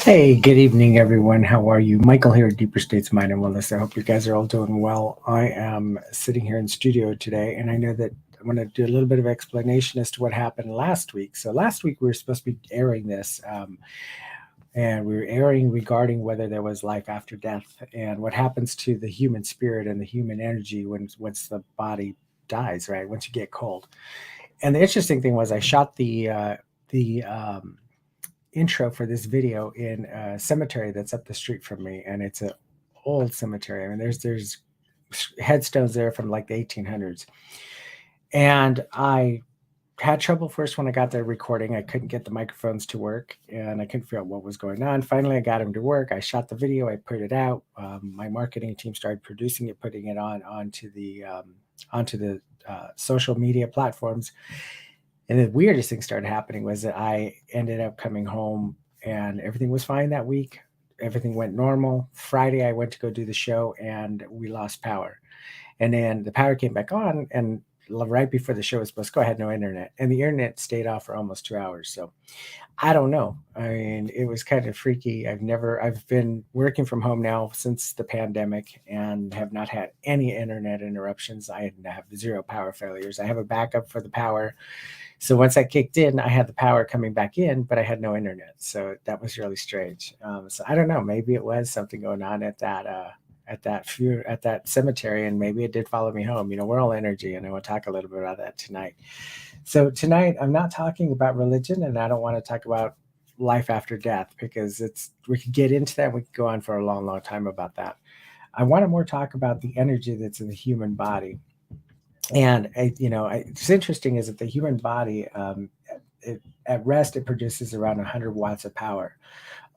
Hey, good evening, everyone. How are you? Michael here at Deeper States Mind and Wellness. I hope you guys are all doing well. I am sitting here in studio today, and I know that I'm going to do a little bit of explanation as to what happened last week. So last week we were supposed to be airing this, and we were airing regarding whether there was life after death and what happens to the human spirit and the human energy once the body dies, right? Once you get cold. And the interesting thing was I shot the intro for this video in a cemetery that's up the street from me, and it's an old cemetery. I mean, there's headstones there from like the 1800s, and I had trouble first when I got there recording. I couldn't get the microphones to work, and I couldn't figure out what was going on. Finally, I got them to work. I shot the video. I put it out. My marketing team started producing it, putting it onto the social media platforms. And the weirdest thing started happening was that I ended up coming home and everything was fine that week. Everything went normal. Friday, I went to go do the show and we lost power. And then the power came back on, and right before the show was supposed to go, I had no internet. And the internet stayed off for almost 2 hours. So I don't know. I mean, it was kind of freaky. I've been working from home now since the pandemic and have not had any internet interruptions. I have zero power failures. I have a backup for the power, so once I kicked in, I had the power coming back in, but I had no internet. So that was really strange. So I don't know. Maybe it was something going on at that cemetery, and maybe it did follow me home. We're all energy, and I want to talk a little bit about that tonight. So tonight, I'm not talking about religion, and I don't want to talk about life after death because we could get into that. We could go on for a long, long time about that. I want to more talk about the energy that's in the human body. And it's interesting is that the human body, at rest, it produces around 100 watts of power.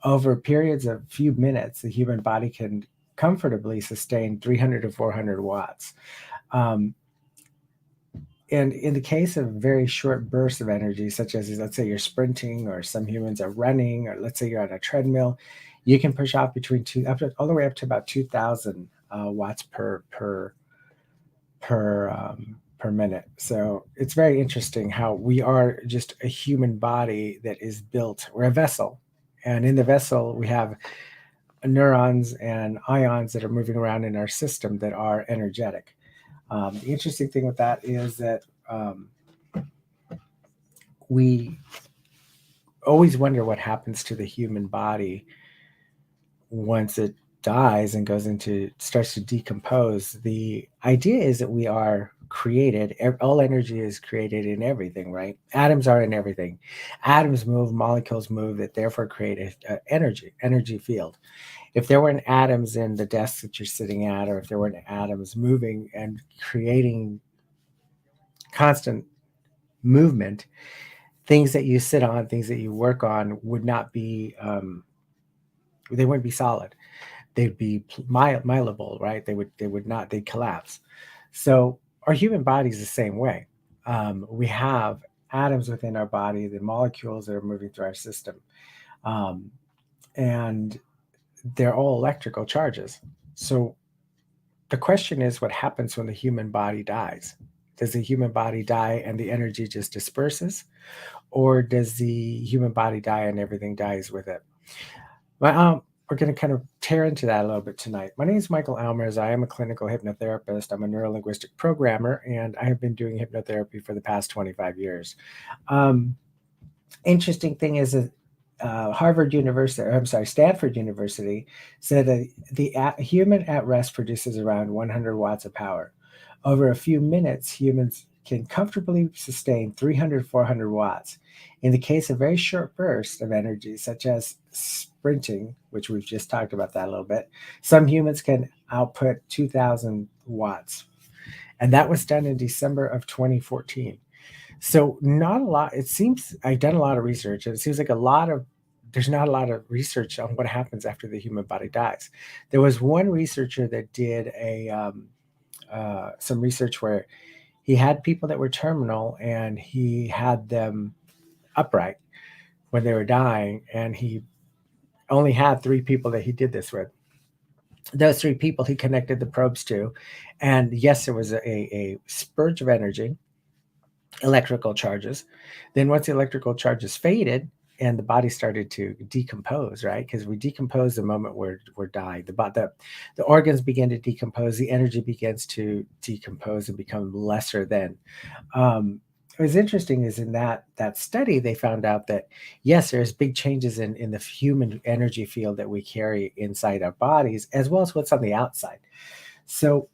Over periods of few minutes, the human body can comfortably sustain 300 to 400 watts. Um, and in the case of very short bursts of energy, such as let's say you're sprinting, or some humans are running, or let's say you're on a treadmill, you can push off between all the way up to about 2,000 watts per minute. So it's very interesting how we are just a human body that is built. We're a vessel, and in the vessel we have neurons and ions that are moving around in our system that are energetic. The interesting thing with that is that we always wonder what happens to the human body once it dies and starts to decompose. The idea is that we are created, all energy is created in everything, right? Atoms are in everything. Atoms move, molecules move, that therefore create a energy field. If there weren't atoms in the desk that you're sitting at, or if there weren't atoms moving and creating constant movement, things that you sit on, things that you work on would not be they wouldn't be solid. They'd be malleable, right? They'd collapse. So our human body is the same way. We have atoms within our body, the molecules that are moving through our system, um, and they're all electrical charges. So the question is, what happens when the human body dies? Does the human body die and the energy just disperses, or does the human body die and everything dies with it? We're going to kind of tear into that a little bit tonight. My name is Michael Almers. I am a clinical hypnotherapist. I'm a neurolinguistic programmer, and I have been doing hypnotherapy for the past 25 years. Um, Interesting thing is that Stanford University said that the human at rest produces around 100 watts of power. Over a few minutes, humans can comfortably sustain 300, 400 watts. In the case of very short bursts of energy, such as sprinting, which we've just talked about that a little bit, some humans can output 2,000 watts. And that was done in December of 2014. So not a lot. It seems I've done a lot of research, and it seems like there's not a lot of research on what happens after the human body dies. There was one researcher that did some research where he had people that were terminal, and he had them upright when they were dying, and he only had three people that he did this with. Those three people he connected the probes to, and yes, there was a spurge of energy, electrical charges. Then once the electrical charges faded, and the body started to decompose, right? Because we decompose the moment we're dying. The organs begin to decompose, the energy begins to decompose and become lesser than. What was interesting is in that study they found out that yes, there's big changes in the human energy field that we carry inside our bodies as well as what's on the outside. So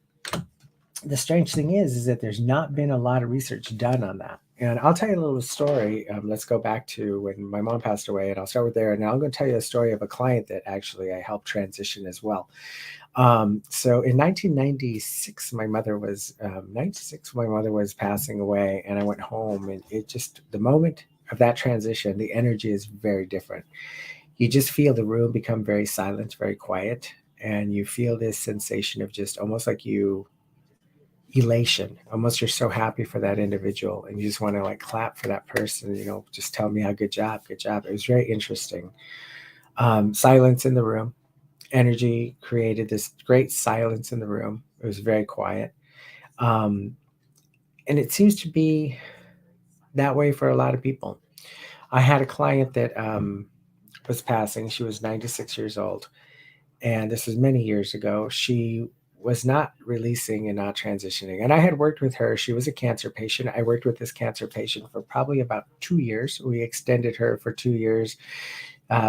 the strange thing is that there's not been a lot of research done on that. And I'll tell you a little story. Let's go back to when my mom passed away, and I'll start with there. And I'm going to tell you a story of a client that actually I helped transition as well. So in 1996, my mother was 96. My mother was passing away, and I went home, and it just the moment of that transition, the energy is very different. You just feel the room become very silent, very quiet, and you feel this sensation of just almost like you elation. Almost you're so happy for that individual, and you just want to like clap for that person. Just tell me how good job, good job. It was very interesting. Silence in the room energy created this great silence in the room. It was very quiet. Um, and it seems to be that way for a lot of people. I had a client that was passing. She was 96 years old. And this was many years ago. She was not releasing and not transitioning. And I had worked with her. She was a cancer patient. I worked with this cancer patient for probably about 2 years. We extended her for 2 years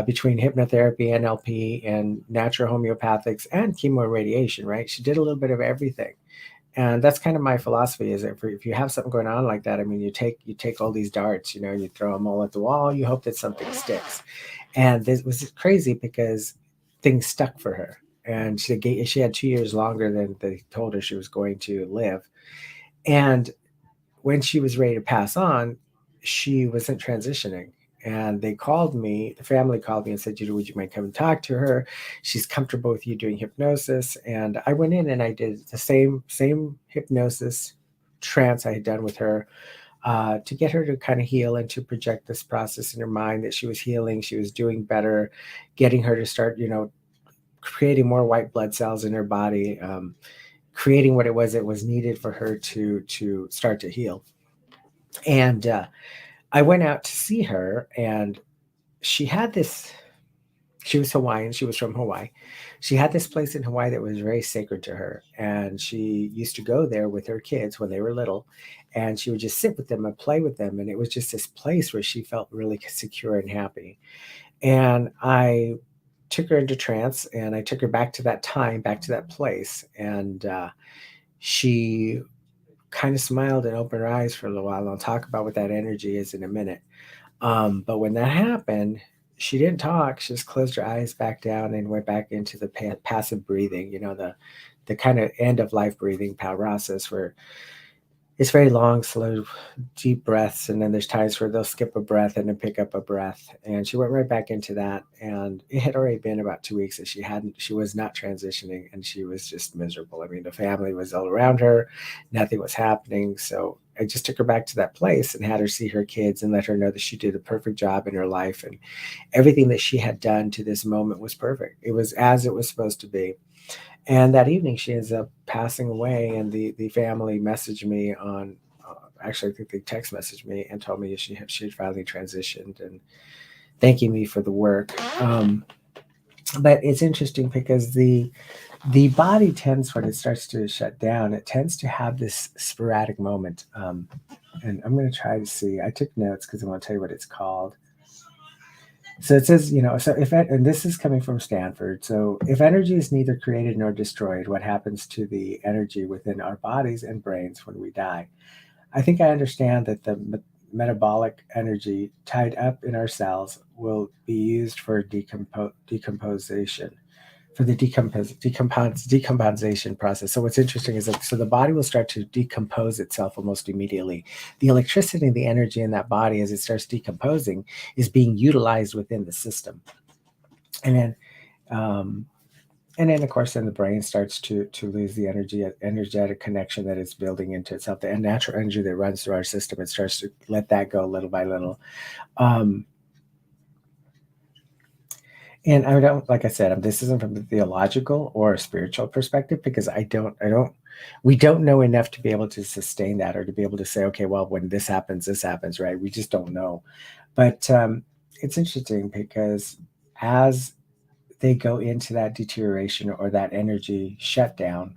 between hypnotherapy, NLP, and natural homeopathics and chemo and radiation, right? She did a little bit of everything. And that's kind of my philosophy is that if you have something going on like that, I mean, you take all these darts, you throw them all at the wall, you hope that something sticks. And this was crazy because things stuck for her. And she had 2 years longer than they told her she was going to live. And when she was ready to pass on, she wasn't transitioning. And they called me, the family called me and said, would you mind coming and talk to her? She's comfortable with you doing hypnosis. And I went in and I did the same hypnosis trance I had done with her to get her to kind of heal and to project this process in her mind that she was healing, she was doing better, getting her to start, creating more white blood cells in her body, creating what it was needed for her to start to heal. And I went out to see her, and she had this. She was Hawaiian. She was from Hawaii. She had this place in Hawaii that was very sacred to her, and she used to go there with her kids when they were little, and she would just sit with them and play with them, and it was just this place where she felt really secure and happy. And I took her into trance, and I took her back to that time, back to that place, and she kind of smiled and opened her eyes for a little while. And I'll talk about what that energy is in a minute. But when that happened, she didn't talk. She just closed her eyes back down and went back into the passive breathing, the kind of end of life breathing process where it's very long, slow, deep breaths. And then there's times where they'll skip a breath and then pick up a breath. And she went right back into that. And it had already been about 2 weeks that she was not transitioning, and she was just miserable. I mean, the family was all around her. Nothing was happening. So I just took her back to that place and had her see her kids and let her know that she did a perfect job in her life. And everything that she had done to this moment was perfect. It was as it was supposed to be. And that evening, she ends up passing away, and the family messaged me on. Actually, I think they text messaged me and told me she had finally transitioned and thanking me for the work. But it's interesting because the body tends, when it starts to shut down, it tends to have this sporadic moment. And I'm going to try to see. I took notes because I want to tell you what it's called. So it says, and this is coming from Stanford. So if energy is neither created nor destroyed, what happens to the energy within our bodies and brains when we die? I think I understand that the metabolic energy tied up in our cells will be used for decomposition, for the decomposition process. So what's interesting is that the body will start to decompose itself almost immediately. The electricity and the energy in that body as it starts decomposing is being utilized within the system. And then of course then the brain starts to lose the energetic connection that it's building into itself, the natural energy that runs through our system. It starts to let that go little by little. And I don't, like I said, this isn't from the theological or a spiritual perspective, because we don't know enough to be able to sustain that or to be able to say, okay, well, when this happens, right? We just don't know. But it's interesting because as they go into that deterioration or that energy shutdown,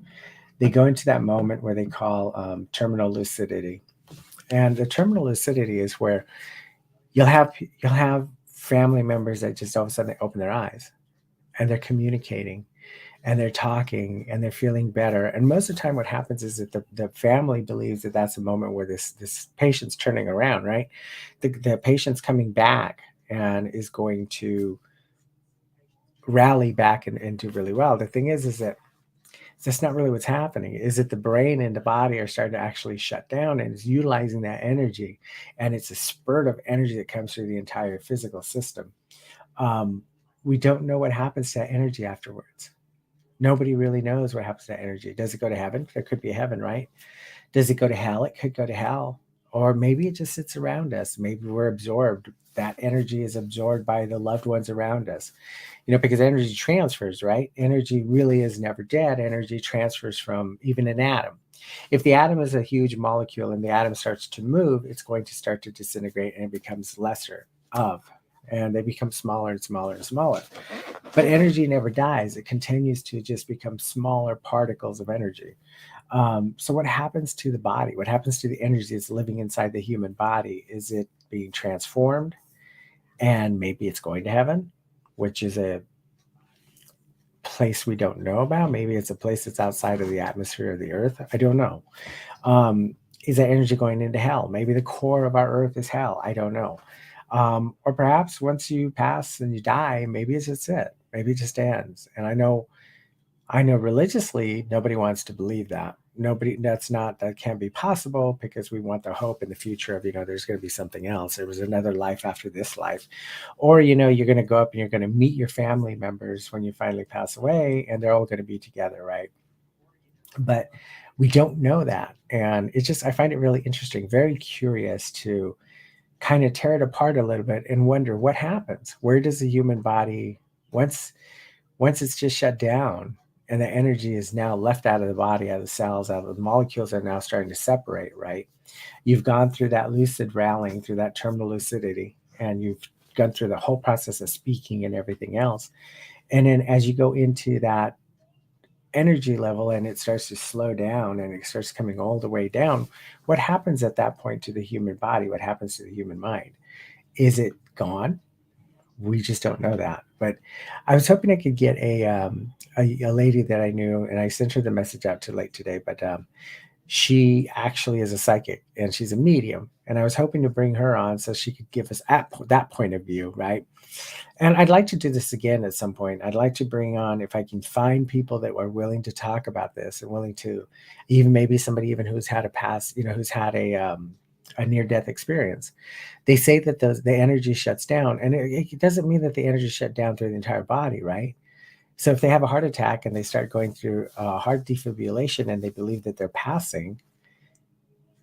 they go into that moment where they call terminal lucidity. And the terminal lucidity is where you'll have family members that just all of a sudden they open their eyes and they're communicating and they're talking and they're feeling better. And most of the time, what happens is that the family believes that that's a moment where this patient's turning around, right? The patient's coming back and is going to rally back and do really well. The thing is that that's not really what's happening. Is that the brain and the body are starting to actually shut down and is utilizing that energy, and it's a spurt of energy that comes through the entire physical system. Um, we don't know what happens to that energy afterwards. Nobody really knows what happens to that energy. Does it go to heaven? There could be a heaven, right? Does it go to hell? It could go to hell. Or maybe it just sits around us. Maybe we're absorbed. That energy is absorbed by the loved ones around us. Because energy transfers, right? Energy really is never dead. Energy transfers from even an atom. If the atom is a huge molecule and the atom starts to move, it's going to start to disintegrate and it becomes lesser of, and they become smaller and smaller and smaller. But energy never dies. It continues to just become smaller particles of energy. So what happens to the body? What happens to the energy that's living inside the human body? Is it being transformed? And maybe it's going to heaven, which is a place we don't know about. Maybe it's a place that's outside of the atmosphere of the earth. I don't know. Is that energy going into hell? Maybe the core of our earth is hell. I don't know. Or perhaps once you pass and you die, maybe it's just it. Maybe it just ends. And I know religiously nobody wants to believe that. Nobody, that can't be possible because we want the hope in the future of, there's going to be something else. There was another life after this life. Or, you're going to go up and you're going to meet your family members when you finally pass away and they're all going to be together, right? But we don't know that. And I find it really interesting, very curious to kind of tear it apart a little bit and wonder what happens. Where does the human body, once it's just shut down and the energy is now left out of the body, out of the cells, out of the molecules are now starting to separate, right? You've gone through that lucid rallying, through that terminal lucidity, and you've gone through the whole process of speaking and everything else. And then as you go into that energy level and it starts to slow down and it starts coming all the way down, what happens at that point to the human body? What happens to the human mind? Is it gone? We just don't know that. But I was hoping I could get a lady that I knew, and I sent her the message out too late today. But she actually is a psychic and she's a medium, and I was hoping to bring her on so she could give us that point of view, right? And I'd like to do this again at some point. I'd like to bring on, if I can find people that are willing to talk about this and willing to, even maybe somebody even who's had a past, who's had a near death experience. They say that the energy shuts down, and it doesn't mean that the energy shut down through the entire body, right? So if they have a heart attack and they start going through heart defibrillation and they believe that they're passing,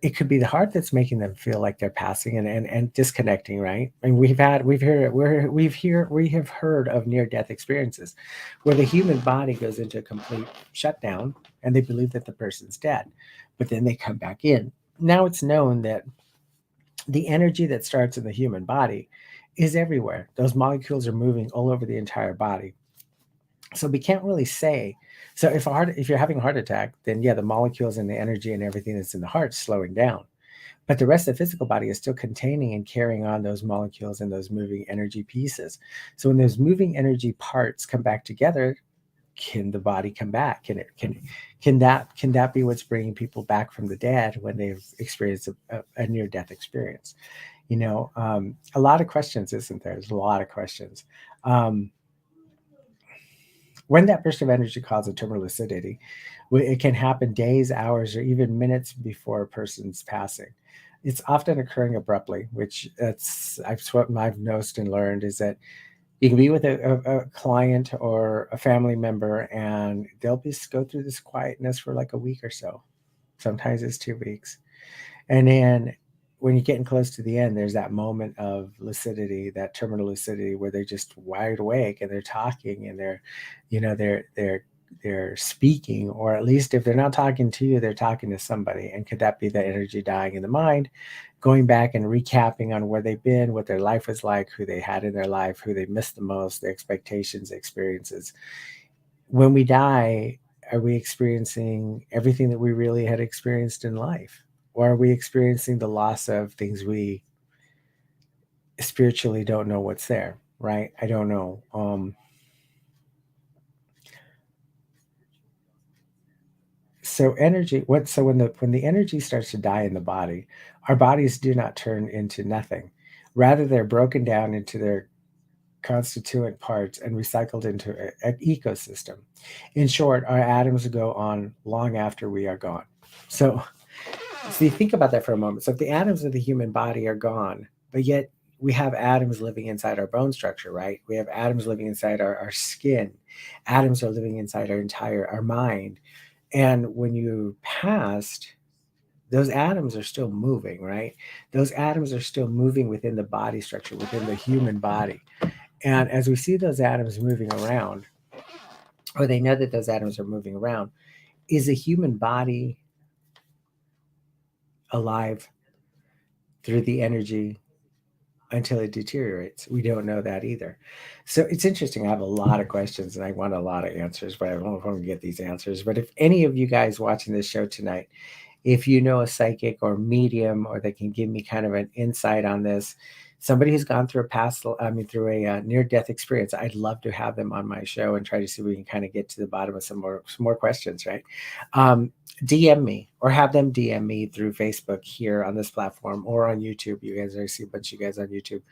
it could be the heart that's making them feel like they're passing and disconnecting, right? And we have heard of near death experiences where the human body goes into a complete shutdown and they believe that the person's dead, but then they come back in. Now it's known that the energy that starts in the human body is everywhere. Those molecules are moving all over the entire body. So we can't really say. So if you're having a heart attack, then yeah, the molecules and the energy and everything that's in the heart is slowing down. But the rest of the physical body is still containing and carrying on those molecules and those moving energy pieces. So when those moving energy parts come back together, can the body come back? Can that be what's bringing people back from the dead when they've experienced a near death experience? A lot of questions, isn't there? There's a lot of questions. When that burst of energy causes a terminal lucidity, it can happen days, hours, or even minutes before a person's passing. It's often occurring abruptly, which what I've noticed and learned is that you can be with a client or a family member and they'll just go through this quietness for like a week or so. Sometimes it's 2 weeks. And then when you're getting close to the end, there's that moment of lucidity, that terminal lucidity, where they're just wide awake and they're talking and they're they're speaking, or at least if they're not talking to you, they're talking to somebody. And could that be the energy dying in the mind, going back and recapping on where they've been, what their life was like, who they had in their life, who they missed the most, the expectations, the experiences. When we die, are we experiencing everything that we really had experienced in life? Or are we experiencing the loss of things we spiritually don't know what's there, right? I don't know. So energy, what so when the energy starts to die in the body, our bodies do not turn into nothing. Rather, they're broken down into their constituent parts and recycled into an ecosystem. In short, our atoms go on long after we are gone. So, so you think about that for a moment. So if the atoms of the human body are gone, but yet we have atoms living inside our bone structure, right? We have atoms living inside our skin. Atoms are living inside our mind. And when you passed, those atoms are still moving, right? Those atoms are still moving within the body structure, within the human body. And as we see those atoms moving around, or they know that those atoms are moving around, is the human body alive through the energy until it deteriorates? We don't know that either. So it's interesting. I have a lot of questions and I want a lot of answers, but I don't know if I'm going to get these answers. But if any of you guys watching this show tonight, if you know a psychic or medium, or they can give me kind of an insight on this, somebody who's gone through through a near-death experience, I'd love to have them on my show and try to see if we can kind of get to the bottom of some more questions, right? DM me, or have them DM me through Facebook here on this platform, or on YouTube. You guys, I see a bunch of you guys on YouTube.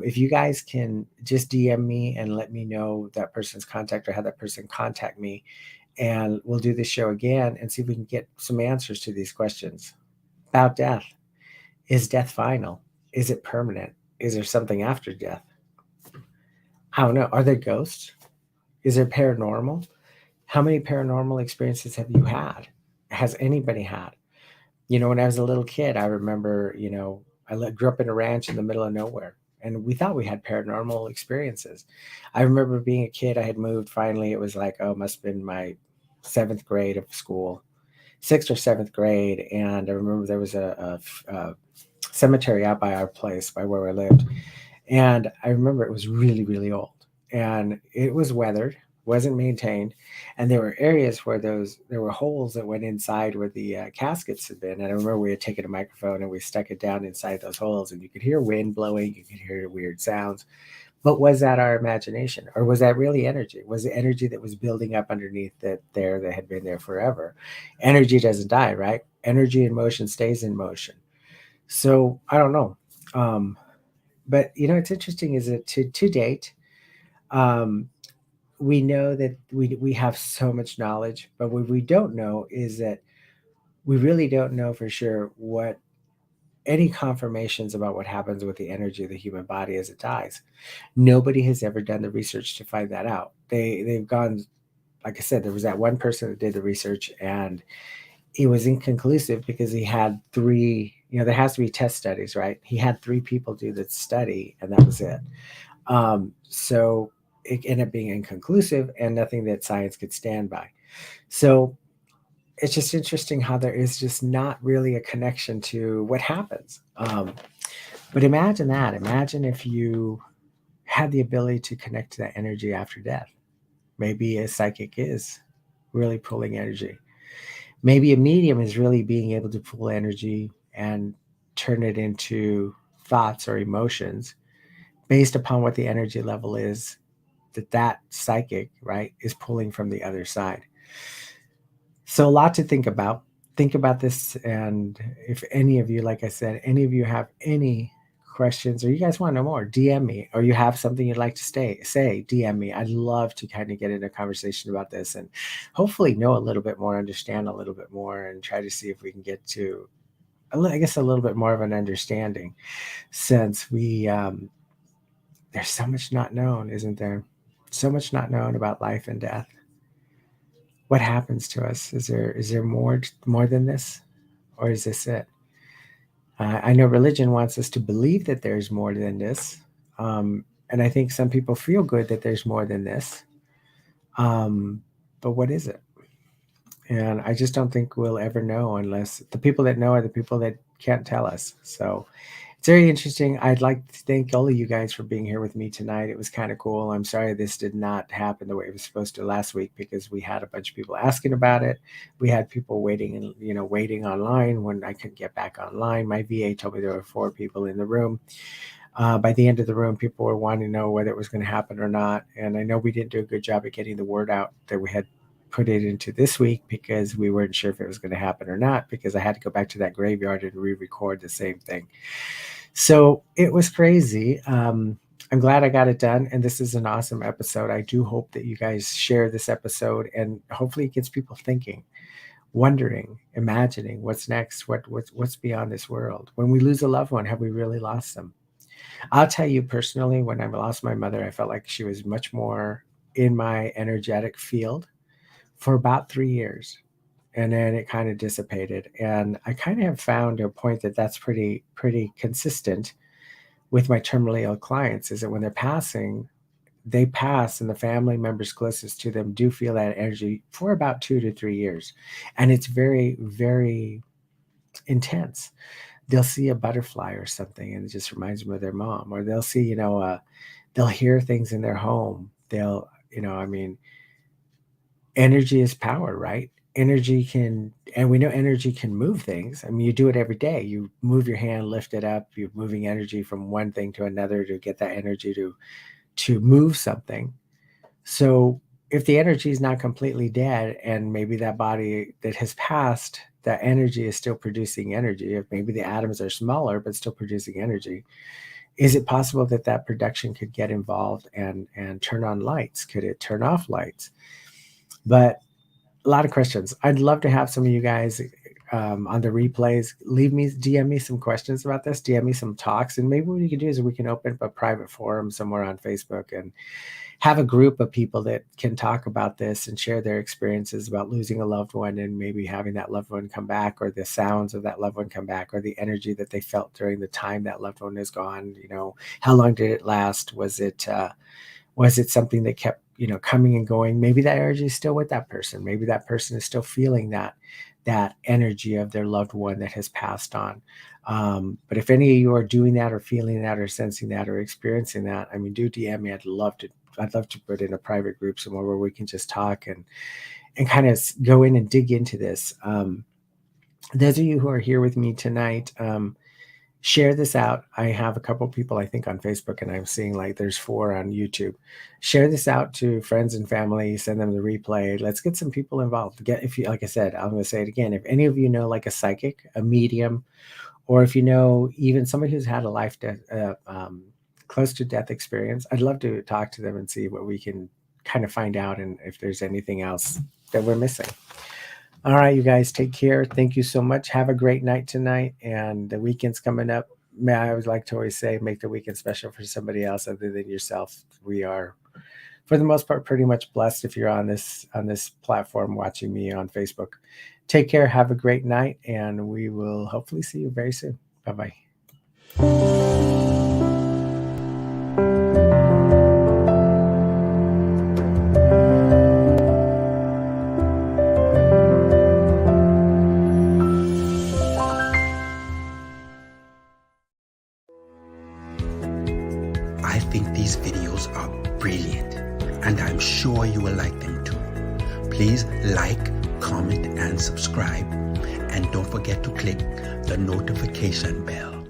If you guys can just DM me and let me know that person's contact, or have that person contact me, and we'll do this show again and see if we can get some answers to these questions about death. Is death final? Is it permanent? Is there something after death? I don't know. Are there ghosts? Is there paranormal? How many paranormal experiences have you had? Has anybody had? When I was a little kid, I remember, I grew up in a ranch in the middle of nowhere, and we thought we had paranormal experiences. I remember being a kid, I had moved finally. It was like, oh, must have been my seventh grade of school, sixth or seventh grade. And I remember there was a cemetery out by our place, by where we lived. And I remember it was really, really old, and it was weathered, wasn't maintained. And there were areas where there were holes that went inside where the caskets had been. And I remember we had taken a microphone and we stuck it down inside those holes, and you could hear wind blowing, you could hear weird sounds. But was that our imagination, or was that really energy? Was it energy that was building up underneath that had been there forever? Energy doesn't die, right? Energy in motion stays in motion. So I don't know. But it's interesting is that to date, um, we know that we have so much knowledge, but what we don't know is that we really don't know for sure what any confirmations about what happens with the energy of the human body as it dies. Nobody has ever done the research to find that out. They've gone, like I said, there was that one person that did the research, and it was inconclusive because he had three. There has to be test studies, right? He had three people do the study, and that was it. So it ended up being inconclusive and nothing that science could stand by. So it's just interesting how there is just not really a connection to what happens. But imagine that. Imagine if you had the ability to connect to that energy after death. Maybe a psychic is really pulling energy. Maybe a medium is really being able to pull energy and turn it into thoughts or emotions based upon what the energy level is that psychic, right, is pulling from the other side. So a lot to think about. Think about this, and if any of you, like I said, any of you have any questions, or you guys want to know more, DM me, or you have something you'd like to say, DM me. I'd love to kind of get into a conversation about this, and hopefully know a little bit more, understand a little bit more, and try to see if we can get to, I guess, a little bit more of an understanding, since there's so much not known, isn't there? So much not known about life and death. What happens to us? Is there more than this, or is this it? I know religion wants us to believe that there's more than this, and I think some people feel good that there's more than this. Um, but what is it? And I just don't think we'll ever know unless the people that know are the people that can't tell us. So it's very interesting. I'd like to thank all of you guys for being here with me tonight. It was kind of cool. I'm sorry this did not happen the way it was supposed to last week because we had a bunch of people asking about it. We had people waiting and waiting online when I couldn't get back online. My VA told me there were 4 people in the room. By the end of the room, people were wanting to know whether it was going to happen or not. And I know we didn't do a good job at getting the word out that we had put it into this week because we weren't sure if it was going to happen or not, because I had to go back to that graveyard and re-record the same thing. So it was crazy. I'm glad I got it done. And this is an awesome episode. I do hope that you guys share this episode and hopefully it gets people thinking, wondering, imagining what's next, what's beyond this world. When we lose a loved one, have we really lost them? I'll tell you personally, when I lost my mother, I felt like she was much more in my energetic field for about 3 years. And then it kind of dissipated. And I kind of have found a point that that's pretty consistent with my terminally ill clients, is that when they're passing, they pass and the family members closest to them do feel that energy for about 2 to 3 years. And it's very, very intense. They'll see a butterfly or something and it just reminds them of their mom, or they'll see, they'll hear things in their home. They'll, energy is power, right? Energy can, and we know energy can move things. I mean, you do it every day. You move your hand, lift it up, you're moving energy from one thing to another to get that energy to move something. So if the energy is not completely dead and maybe that body that has passed, that energy is still producing energy, if maybe the atoms are smaller but still producing energy, is it possible that that production could get involved and turn on lights? Could it turn off lights? But a lot of questions. I'd love to have some of you guys on the replays. DM me some questions about this, DM me some talks, and maybe what we can do is we can open up a private forum somewhere on Facebook and have a group of people that can talk about this and share their experiences about losing a loved one and maybe having that loved one come back, or the sounds of that loved one come back, or the energy that they felt during the time that loved one is gone. How long did it last? Was it something that kept coming and going? Maybe that energy is still with that person. Maybe that person is still feeling that energy of their loved one that has passed on. But if any of you are doing that or feeling that or sensing that or experiencing that, do DM me. I'd love to put in a private group somewhere where we can just talk and kind of go in and dig into this. Those of you who are here with me tonight, share this out. I have a couple people, I think, on Facebook, and I'm seeing like there's 4 on YouTube. Share this out to friends and family, send them the replay. Let's get some people involved. Like I said, I'm going to say it again. If any of you know like a psychic, a medium, or if you know even somebody who's had a life death, close to death experience, I'd love to talk to them and see what we can kind of find out and if there's anything else that we're missing. All right, you guys, take care. Thank you so much. Have a great night tonight. And the weekend's coming up. I always like to say, make the weekend special for somebody else other than yourself. We are, for the most part, pretty much blessed if you're on this platform watching me on Facebook. Take care. Have a great night. And we will hopefully see you very soon. Bye-bye. I think these videos are brilliant, and I'm sure you will like them too. Please like, comment, and subscribe, and don't forget to click the notification bell.